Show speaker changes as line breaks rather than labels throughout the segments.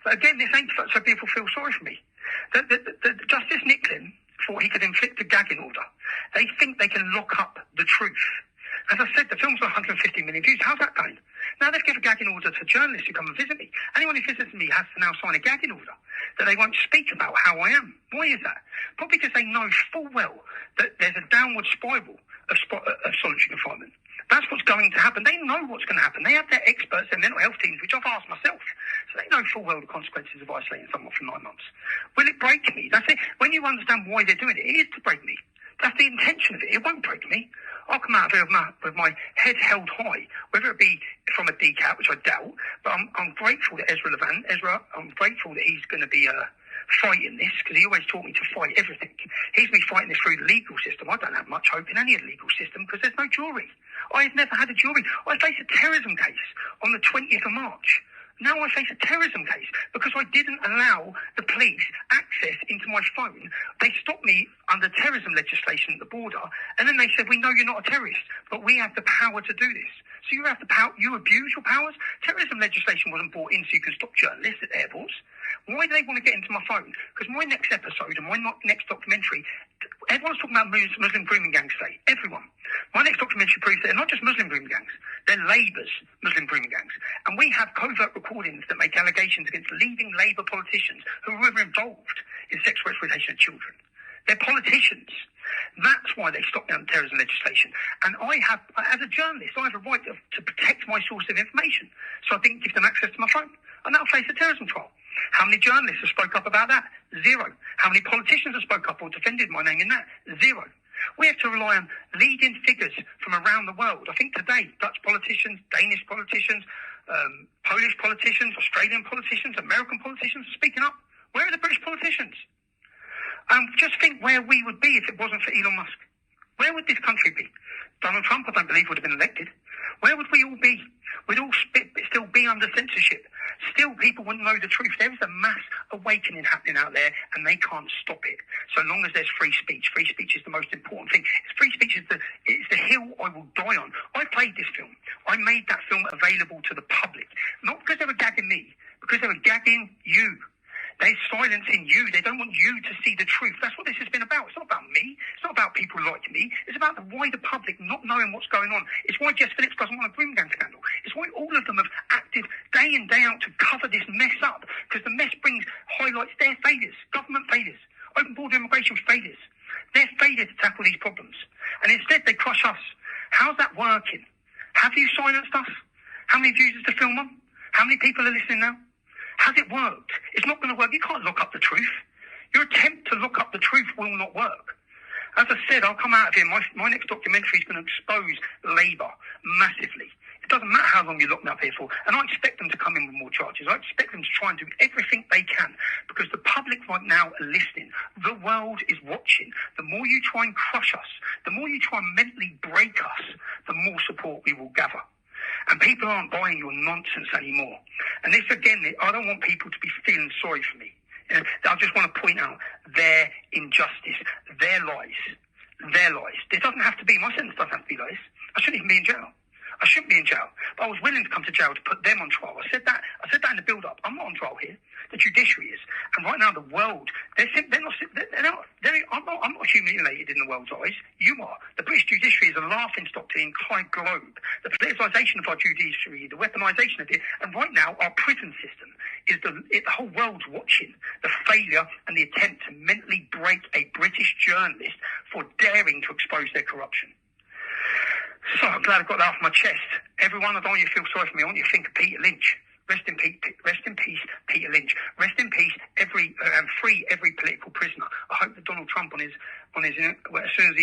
But again, this ain't so people feel sorry for me. Justice Nicklin thought he could inflict a gagging order. They think they can lock up the truth. As I said, the film's got 150 million views. How's that going? Now they've given a gagging order to journalists who come and visit me. Anyone who visits me has to now sign a gagging order that they won't speak about how I am. Why is that? Probably because they know full well that there's a downward spiral of solitary confinement. That's what's going to happen. They know what's going to happen. They have their experts, their mental health teams, which I've asked myself. So they know full well the consequences of isolating someone for 9 months. Will it break me? That's it. When you understand why they're doing it, it is to break me. That's the intention of it. It won't break me. I'll come out of here with my head held high, whether it be from a decat, which I doubt, but I'm grateful that I'm grateful that he's going to be fighting this, because he always taught me to fight everything. He's been fighting this through the legal system. I don't have much hope in any legal system because there's no jury. I've never had a jury. I face a terrorism case on the 20th of March. Now I face a terrorism case because I didn't allow the police access into my phone. They stopped me under terrorism legislation at the border, and then they said, we know you're not a terrorist, but we have the power to do this. So you have the power, you abuse your powers. Terrorism legislation wasn't brought in so you can stop journalists at airports. Why do they want to get into my phone? Because my next episode and my next documentary, everyone's talking about Muslim grooming gangs today. Everyone. My next documentary proves that they're not just Muslim grooming gangs. They're Labour's Muslim grooming gangs. And we have covert recordings that make allegations against leading Labour politicians who were involved in sexual exploitation of children. They're politicians. That's why they stopped down terrorism legislation. And I have, as a journalist, I have a right to protect my source of information. So I didn't give them access to my phone. And that'll face a terrorism trial. How many journalists have spoke up about that? 0. How many politicians have spoke up or defended my name in that? 0. We have to rely on leading figures from around the world. I think today, Dutch politicians, Danish politicians, Polish politicians, Australian politicians, American politicians are speaking up. Where are the British politicians? Just think where we would be if it wasn't for Elon Musk. Where would this country be? Donald Trump, I don't believe, would have been elected. Where would we all be? We'd all still be under censorship. Still, people wouldn't know the truth. There is a mass awakening happening out there, and they can't stop it. So long as there's free speech. Free speech is the most important thing. Free speech is the hill I will die on. I played this film. I made that film available to the public. Not because they were gagging me, because they were gagging you. They're silencing you. They don't want you to see the truth. That's what this has been about. It's not about me. It's not about people like me. It's about the wider public not knowing what's going on. It's why Jess Phillips doesn't want a groom gang scandal. It's why all of them have acted day in, day out to cover this mess up, because the mess highlights their failures, government failures, open border immigration failures, their failure to tackle these problems. And instead they crush us. How's that working? Have you silenced us? How many views is the film on? How many people are listening now? Has it worked? It's not going to work. You can't lock up the truth. Your attempt to lock up the truth will not work. As I said, I'll come out of here. My next documentary is going to expose Labour massively. It doesn't matter how long you lock me up here for. And I expect them to come in with more charges. I expect them to try and do everything they can, because the public right now are listening. The world is watching. The more you try and crush us, the more you try and mentally break us, the more support we will gather. And people aren't buying your nonsense anymore. And this, again, I don't want people to be feeling sorry for me. I just want to point out their injustice, their lies. It doesn't have to be, my sentence doesn't have to be lies. I shouldn't even be in jail. I shouldn't be in jail. But I was willing to come to jail to put them on trial. I said that in the build-up. I'm not on trial here. The judiciary is. And right now the world, I'm not humiliated in the world's eyes. You are. The British judiciary is a laughingstock to the entire globe. The politicisation of our judiciary, the weaponisation of it, and right now our prison system is the whole world's watching the failure and the attempt to mentally break a British journalist for daring to expose their corruption. So I'm glad I got that off my chest. Everyone, I don't want you to feel sorry for me. I want you to think of Peter Lynch. Rest in peace, Peter Lynch. Rest in peace, and free every political prisoner. I hope that Donald Trump, as soon as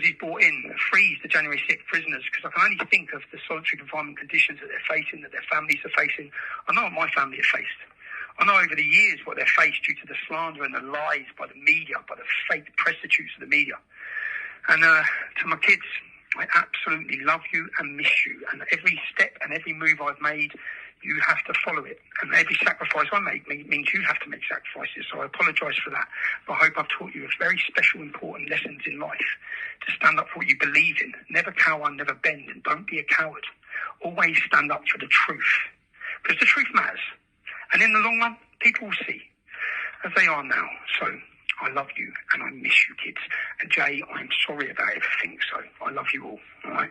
he's brought in, frees the January 6th prisoners, because I can only think of the solitary confinement conditions that they're facing, that their families are facing. I know what my family have faced. I know over the years what they're faced due to the slander and the lies by the media, by the fake prostitutes of the media. And to my kids, I absolutely love you and miss you. And every step and every move I've made, you have to follow it. And every sacrifice I make means you have to make sacrifices. So I apologise for that. But I hope I've taught you very special, important lessons in life. To stand up for what you believe in. Never cower, never bend. And don't be a coward. Always stand up for the truth. Because the truth matters. And in the long run, people will see, as they are now. So I love you and I miss you, kids. And Jay, I'm sorry about everything. So I love you all right?